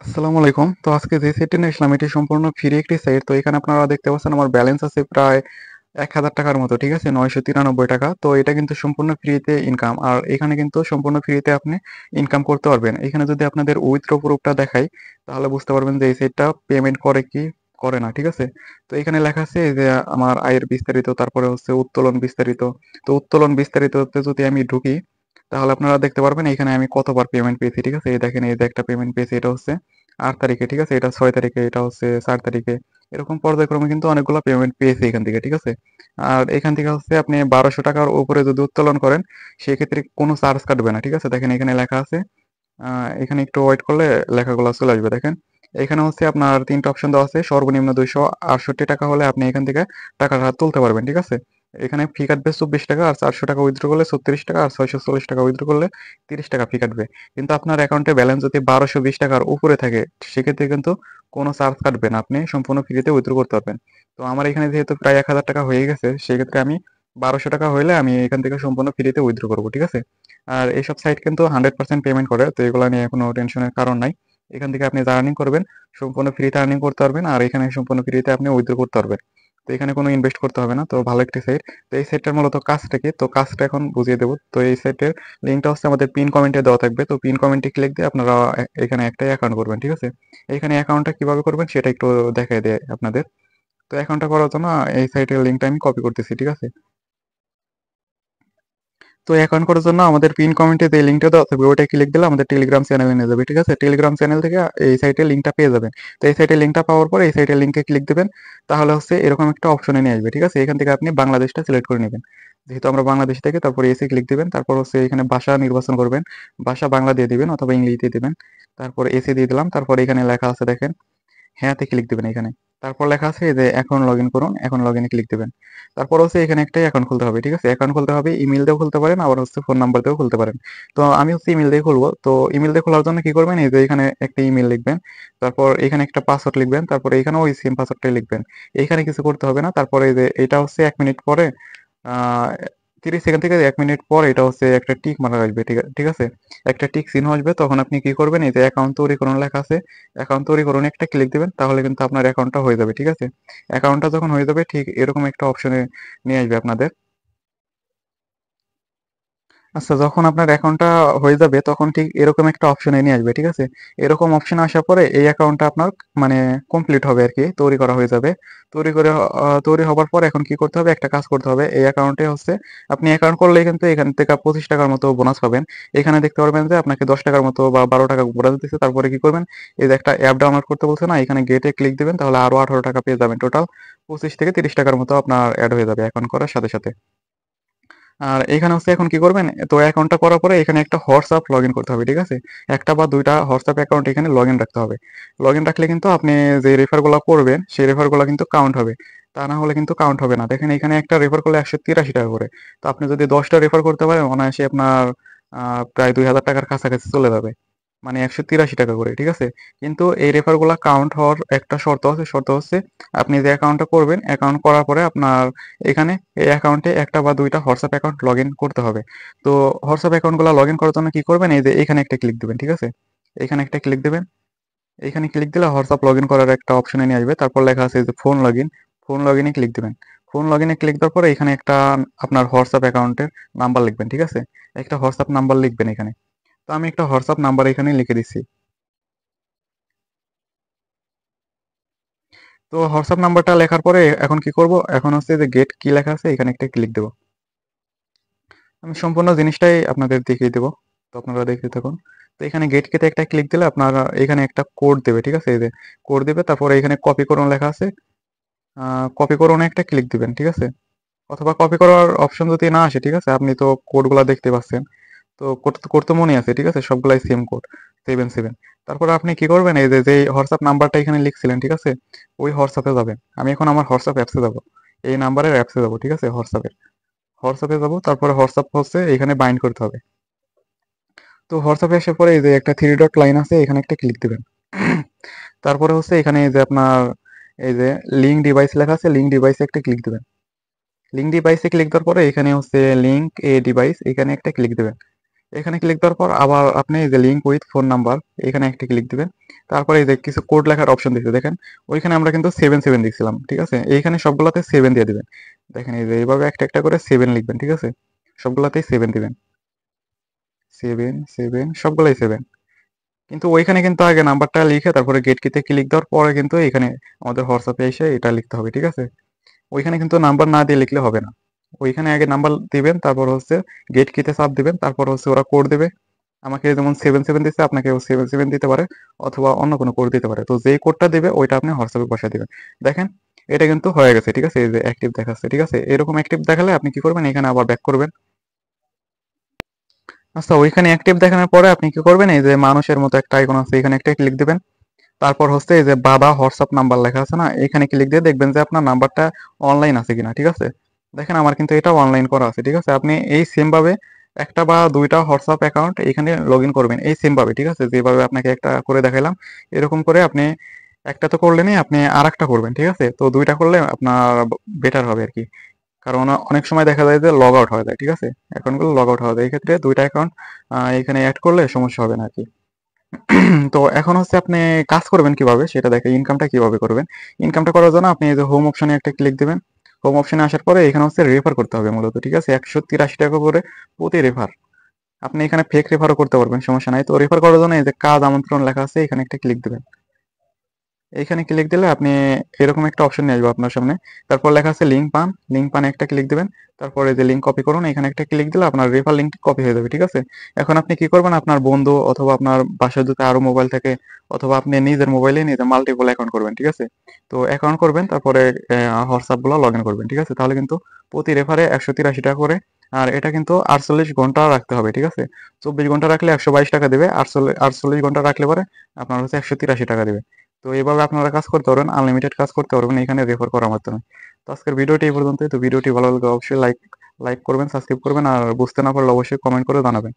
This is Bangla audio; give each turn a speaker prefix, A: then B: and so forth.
A: আসসালামু আলাইকুম। তো আজকে যে সাইটটি নিয়ে আসলাম এটি সম্পূর্ণ ফ্রি একটি সাইট। তো এখানে আপনারা দেখতে পাচ্ছেন আমার ব্যালেন্স আছে প্রায় ৳১,০০০ মতো, ঠিক আছে? ৳৯৯৩। তো এটা কিন্তু সম্পূর্ণ ফ্রিতে ইনকাম। আর এখানে কিন্তু সম্পূর্ণ ফ্রিতে আপনি ইনকাম করতে পারবেন। এখানে যদি আপনাদের উইথড্র প্রুফটা দেখাই তাহলে বুঝতে পারবেন যে এই সাইটটা পেমেন্ট করে কি করে না, ঠিক আছে? তো এখানে লেখা আছে এই যে আমার আয়ের বিস্তারিত, তারপরে হচ্ছে উত্তোলন বিস্তারিত। তো উত্তোলন বিস্তারিততে যদি আমি ঢুকি তাহলে আপনারা দেখতে পারবেন এখানে আমি কতবার পেমেন্ট পেয়েছি, ঠিক আছে? এই দেখেন, এই যে একটা পেমেন্ট পেয়েছি, এটা হচ্ছে ৮ তারিখে, ঠিক আছে? এটা ৬ তারিখে, এটা হচ্ছে ৪ তারিখে। এরকম পর্যায়ক্রমে কিন্তু অনেকগুলো পেমেন্ট পেয়েছি এখান থেকে, ঠিক আছে? আর এখান থেকে হচ্ছে আপনি ৳১২০০ উপরে যদি উত্তোলন করেন সেক্ষেত্রে কোনো চার্জ কাটবে না, ঠিক আছে? দেখেন এখানে লেখা আছে। এখানে একটু ওয়েট করলে লেখাগুলো চলে আসবে, দেখেন। এখানে হচ্ছে আপনার ৩ টা অপশন দেওয়া আছে। সর্বনিম্ন ৳২৬৮ হলে আপনি এখান থেকে টাকাটা তুলতে পারবেন, ঠিক আছে? এখানে ফি কাটবে ৳২৪ আর ৳৪০০ উইথড্র করলে ৳৩৬ আর ৳৬৪০ উইথড্র করলে ৳৩০ ফি কাটবে। কিন্তু আপনার অ্যাকাউন্টে ব্যালেন্স যদি ৳১২২০ র উপরে থাকে সেক্ষেত্রে কিন্তু কোনো চার্জ কাটবে না। আপনি সম্পূর্ণ ফ্রিতে উইথড্র করতে পারবেন। তো আমার এখানে যেহেতু প্রায় ৳১,০০০ হয়ে গেছে সেক্ষেত্রে আমি ৳১২০০ হইলে আমি এখান থেকে সম্পূর্ণ ফ্রিতে উইথড্র করব, ঠিক আছে? আর এইসব সাইট কিন্তু 100% পেমেন্ট করে। তো এগুলা নিয়ে কোনো টেনশনের কারণ নাই। এখান থেকে আপনি যা আর্নিং করবেন সম্পূর্ণ ফ্রিতে আর্নিং করতে পারবেন। আর এখানে সম্পূর্ণ ফ্রিতে আপনি উইথড্র করতে পারবেন। তো এখানে কোনো ইনভেস্ট করতে হবে না। তো ভালো একটি সাইট। তো এই সাইটটার মূলত কাজটা কি? তো কাজটা এখন বুঝিয়ে দেব। তো এই সাইটের লিঙ্কটা হচ্ছে আমাদের পিন কমেন্টে দেওয়া থাকবে। তো পিন কমেন্টে ক্লিক দিয়ে আপনারা এখানে একটাই অ্যাকাউন্ট করবেন, ঠিক আছে? এখানে অ্যাকাউন্টটা কিভাবে করবেন সেটা একটু দেখায় দেয় আপনাদের। তো অ্যাকাউন্টটা করার জন্য এই সাইটের লিঙ্কটা আমি কপি করতেছি, ঠিক আছে? তো অ্যাকাউন্ট করার জন্য আমাদের পিন কমেন্টে যে লিঙ্কটা দেওয়া থাকবে ওইটা ক্লিক দিলে আমাদের টেলিগ্রাম চ্যানেলে নিয়ে যাবে, ঠিক আছে? টেলিগ্রাম চ্যানেল থেকে এই সাইটের লিঙ্কটা পেয়ে যাবেন। তো এই সাইটের লিঙ্কটা পাওয়ার পরে এই সাইটের লিঙ্কে ক্লিক দিবেন। তাহলে হচ্ছে এরকম একটা অপশনে নিয়ে আসবে, ঠিক আছে? এখান থেকে আপনি বাংলাদেশটা সিলেক্ট করে নেবেন। যেহেতু আমরা বাংলাদেশ থেকে, তারপরে এসে ক্লিক দিবেন। তারপর হচ্ছে এখানে ভাষা নির্বাচন করবেন। ভাষা বাংলা দিয়ে দিবেন অথবা ইংলিশ দিয়ে দিবেন। তারপর এসে দিয়ে দিলাম। তারপর এখানে লেখা আছে দেখেন, হ্যাঁতে ক্লিক দিবেন এখানে। তারপর লেখা আছে এই যে এখন লগইন করুন, এখন লগইনে ক্লিক দিবেন। তারপর হচ্ছে এখানে একটাই অ্যাকাউন্ট খুলতে হবে, ঠিক আছে? অ্যাকাউন্ট খুলতে হবে, ইমেইল দিয়েও খুলতে পারেন, আবার হচ্ছে ফোন নাম্বার দিয়েও খুলতে পারেন। তো আমি হচ্ছে ইমেইল দিয়ে খুলবো। তো ইমেইল দিয়ে খোলার জন্য কি করবেন? এই যে এখানে একটা ইমেইল লিখবেন। তারপর এখানে একটা পাসওয়ার্ড লিখবেন। তারপর এখানেও ওই সেম পাসওয়ার্ডটাই লিখবেন। এইখানে কিছু করতে হবে না। তারপরে এই যে এটা হচ্ছে ১ মিনিট পরে আ ৩০ সেকেন্ড থেকে ১ মিনিট পর এটা হচ্ছে একটা টিক মারা আসবে, ঠিক আছে? একটা টিক চিহ্ন আসবে, তখন আপনি কি করবেন? এই যে অ্যাকাউন্ট তৈরি করুন লেখা আছে, অ্যাকাউন্ট তৈরি করুন একটা ক্লিক দিবেন, তাহলে কিন্তু আপনার অ্যাকাউন্টটা হয়ে যাবে, ঠিক আছে? অ্যাকাউন্টটা যখন হয়ে যাবে ঠিক এরকম একটা অপশনে নিয়ে আসবে আপনাদের। আচ্ছা, যখন আপনার অ্যাকাউন্টটা হয়ে যাবে তখন ঠিক এরকম একটা অপশনে নিয়ে আসবে, ঠিক আছে? এরকম অপশনে আসার পরে এই অ্যাকাউন্টটা আপনার মানে কমপ্লিট হবে আরকি, তৈরি করা হয়ে যাবে। তৈরি হবার পর এখন কি করতে হবে? একটা কাজ করতে হবে। এই অ্যাকাউন্টে হচ্ছে আপনি অ্যাকাউন্ট করলেই কিন্তু এখান থেকে ৳২৫ র মতো বোনাস পাবেন। এখানে দেখতে পারবেন যে আপনাকে ৳১০ র মতো বা ৳১২ বোনাস দিচ্ছে। তারপরে কি করবেন? এই যে একটা অ্যাপ ডাউনলোড করতে বলছে না? এখানে গেটে ক্লিক দিবেন, তাহলে আরো ৳১৮ পেয়ে যাবেন। টোটাল ৳২৫ থেকে ৳৩০ র মতো আপনার এড হয়ে যাবে অ্যাকাউন্ট করার সাথে, সাথে। আর এখানে হচ্ছে এখন কি করবেন? তো অ্যাকাউন্টটা করার পরে এখানে একটা হোয়াটসঅ্যাপ লগইন করতে হবে, ঠিক আছে? ১ টা বা ২ টা হোয়াটসঅ্যাপ অ্যাকাউন্ট এখানে লগইন রাখতে হবে। লগইন রাখলে কিন্তু আপনি যে রেফার গুলা করবেন, সেই রেফার গুলা কিন্তু কাউন্ট হবে। তা না হলে কিন্তু কাউন্ট হবে না। দেখেন এখানে একটা রেফার করলে ৳১৮৩ করে। তো আপনি যদি ১০ টা রেফার করতে পারেন অনায়াসে আপনার প্রায় ৳২,০০০ র কাছাকাছি চলে যাবে। মানে ৳১৮৩ করে, ঠিক আছে? কিন্তু এই রেফার গুলা কাউন্ট হওয়ার একটা শর্ত আছে। শর্ত হচ্ছে আপনি যে অ্যাকাউন্টটা করবেন, অ্যাকাউন্ট করার পরে আপনার এখানে এই অ্যাকাউন্টে ১ টা বা ২ টা হোয়াটসঅ্যাপ অ্যাকাউন্ট লগইন করতে হবে। তো হোয়াটসঅ্যাপ অ্যাকাউন্টগুলা লগইন করার জন্য কি করবেন? এই যে এখানে একটা ক্লিক দিবেন, ঠিক আছে? এখানে একটা ক্লিক দিবেন। এখানে ক্লিক দিলে হোয়াটসঅ্যাপ লগইন করার একটা অপশনে নিয়ে আসবে। তারপর লেখা আছে যে ফোন লগইন, ফোন লগইনে ক্লিক দিবেন। ফোন লগইনে ক্লিক দেওয়ার পরে এখানে একটা আপনার হোয়াটসঅ্যাপ অ্যাকাউন্টের নাম্বার লিখবেন, ঠিক আছে? একটা হোয়াটসঅ্যাপ নাম্বার লিখবেন এখানে। তো আমি একটা হোয়াটসঅ্যাপ নাম্বার এখানে লিখে দিচ্ছি। তো হোয়াটসঅ্যাপ নাম্বারটা লেখার পরে এখন কি করব? এখন হচ্ছে যে গেট কি লেখা আছে এখানে একটা ক্লিক দেব। আমি সম্পূর্ণ জিনিসটাই আপনাদের দেখিয়ে দেব। তো আপনারা দেখতে থাকুন। তো এখানে গেট কে তে একটা ক্লিক দিলে আপনারা এখানে একটা কোড দেবে, ঠিক আছে? এই যে কোড দিবে, তারপরে এখানে কপি করুন লেখা আছে। আ কপি করুন একটা ক্লিক দিবেন, ঠিক আছে? অথবা কপি করার অপশন যদি না আসে, ঠিক আছে? আপনি তো কোডগুলা দেখতে পাচ্ছেন। তো কোড তো মনে আছে, ঠিক আছে? সবগুলাই সেম কোড 77। তারপরে আপনি কি করবেন? এই যে যেই হোয়াটসঅ্যাপ নাম্বারটা এখানে লিখছিলেন, ঠিক আছে? ওই হোয়াটসঅ্যাপে যাবেন। আমি এখন আমার হোয়াটসঅ্যাপ অ্যাপসে যাব। এই নাম্বারের অ্যাপসে যাব, ঠিক আছে? হোয়াটসঅ্যাপে যাব। তারপরে হোয়াটসঅ্যাপ হচ্ছে এখানে বাইন্ড করতে হবে। তো হোয়াটসঅ্যাপে আসার পরে এই যে একটা থ্রি ডট লাইন আছে এখানে একটা ক্লিক দিবেন। তারপরে হচ্ছে এখানে এই যে আপনার এই যে লিঙ্ক ডিভাইস লেখা আছে, লিঙ্ক ডিভাইসে একটা ক্লিক দিবেন। লিঙ্ক ডিভাইসে ক্লিক দেওয়ার পরে এখানে হচ্ছে লিঙ্ক এ ডিভাইস, এখানে একটা ক্লিক দিবেন। এখানে ক্লিক দেওয়ার পর আবার আপনি এই যে লিঙ্ক উইথ ফোন নাম্বার, এখানে একটা ক্লিক দিবেন। তারপরে এই যে কিছু কোড লেখার অপশন দিচ্ছে দেখেন, ওইখানে আমরা কিন্তু 77 দিচ্ছিলাম, ঠিক আছে? এইখানে সবগুলাতে 7 দিয়ে দিবেন। দেখেন এই যে এইভাবে একটা একটা করে 7 লিখবেন, ঠিক আছে? সবগুলাতেই 7 দিবেন। 7 7 সবগুলাই 7। কিন্তু ওইখানে কিন্তু আগে নাম্বারটা লিখে তারপরে গেট কিতে ক্লিক দেওয়ার পরে কিন্তু এখানে আমাদের হোয়াটসঅ্যাপে এসে এটা লিখতে হবে, ঠিক আছে? ওইখানে কিন্তু নাম্বার না দিয়ে লিখলে হবে না। ওইখানে আগে নাম্বার দিবেন, তারপর হচ্ছে গেট কিতে চাপ দিবেন, তারপর হচ্ছে ওরা কোড দিবে। আমাকে যেমন 77 দিচ্ছে, আপনাকেও 77 দিতে পারে, অথবা অন্য কোনো কোড দিতে পারে। তো যেই কোডটা দিবে ওইটা আপনি হোয়াটসঅ্যাপে বসায় দিবেন। দেখেন এটা কিন্তু হয়ে গেছে, ঠিক আছে? এই যে অ্যাক্টিভ দেখাচ্ছে, ঠিক আছে? এরকম অ্যাক্টিভ দেখালে আপনি কি করবেন, এখানে আবার ব্যাক করবেন। আচ্ছা, ওইখানে অ্যাক্টিভ দেখানোর পরে আপনি কি করবেন, এই যে মানুষের মতো একটা আইকন আছে, এখানে একটা ক্লিক দিবেন। তারপর হচ্ছে এই যে বাবা হোয়াটসঅ্যাপ নাম্বার লেখা আছে না, এখানে ক্লিক দিয়ে দেখবেন যে আপনার নাম্বারটা অনলাইন আছে কিনা, ঠিক আছে? দেখেন আমার কিন্তু এটা অনলাইন করা আছে, ঠিক আছে? আপনি এই সেম ভাবে একটা বা দুইটা হোয়াটসঅ্যাপ অ্যাকাউন্ট এখানে লগ ইন করবেন এই সেম ভাবে, ঠিক আছে? যেভাবে আপনাকে একটা করে দেখাইলাম, এরকম করে আপনি একটা তো করলেনই, আপনি আর একটা করবেন, ঠিক আছে? তো দুইটা করলে আপনার বেটার হবে আর কি। কারণ অনেক সময় দেখা যায় যে লগ আউট হয়ে যায়, ঠিক আছে? অ্যাকাউন্টগুলো লগ আউট হয়ে যায়, এই ক্ষেত্রে দুইটা অ্যাকাউন্ট এখানে অ্যাড করলে সমস্যা হবে না আর কি। তো এখন হচ্ছে আপনি কাজ করবেন কিভাবে সেটা দেখে, ইনকামটা কিভাবে করবেন। ইনকামটা করার জন্য আপনি এই যে হোম অপশনে একটা ক্লিক দিবেন। হোম অপশনে আসার পরে এখানে হচ্ছে রেফার করতে হবে মূলত, ঠিক আছে? 183 টাকা করে প্রতি রেফার। আপনি এখানে ফেক রেফারও করতে পারবেন, সমস্যা নাই। তো রেফার করার জন্য এই যে কাজ আমন্ত্রণ লেখা আছে, এখানে একটা ক্লিক দিবেন। এইখানে ক্লিক দিলে আপনি এরকম একটা অপশন নিয়ে আসবে আপনার সামনে। তারপর লেখা আছে লিঙ্ক পান, লিঙ্ক পানে একটা ক্লিক দিবেন। তারপরে যে লিঙ্ক কপি করুন, এখানে একটা ক্লিক দিলে আপনার রেফার লিঙ্কটি কপি হয়ে যাবে, ঠিক আছে? এখন আপনি কি করবেন, আপনার বন্ধু অথবা আপনার বাসায় যদি আরো মোবাইল থাকে, অথবা আপনি নিজের মোবাইলে নিজে মাল্টিপল অ্যাকাউন্ট করবেন, ঠিক আছে? তো অ্যাকাউন্ট করবেন, তারপরে হোয়াটসঅ্যাপ গুলো লগ ইন করবেন, ঠিক আছে? তাহলে কিন্তু প্রতি রেফারে 183 টাকা করে। আর এটা কিন্তু 48 ঘন্টা রাখতে হবে, ঠিক আছে? 24 ঘন্টা রাখলে 122 টাকা দেবে, 48 ঘন্টা রাখলে পরে আপনার হচ্ছে 183 টাকা দেবে। তো এইভাবে আপনারা কাজ করতে পারবেন, আনলিমিটেড কাজ করতে পারবেন এখানে রেফার করার মাধ্যমে। তো আজকের ভিডিওটি এই পর্যন্তই। তো ভিডিওটি ভালো লাগলে অবশ্যই লাইক লাইক করবেন, সাবস্ক্রাইব করবেন, আর বুঝতে না পারলে অবশ্যই কমেন্ট করে জানাবেন।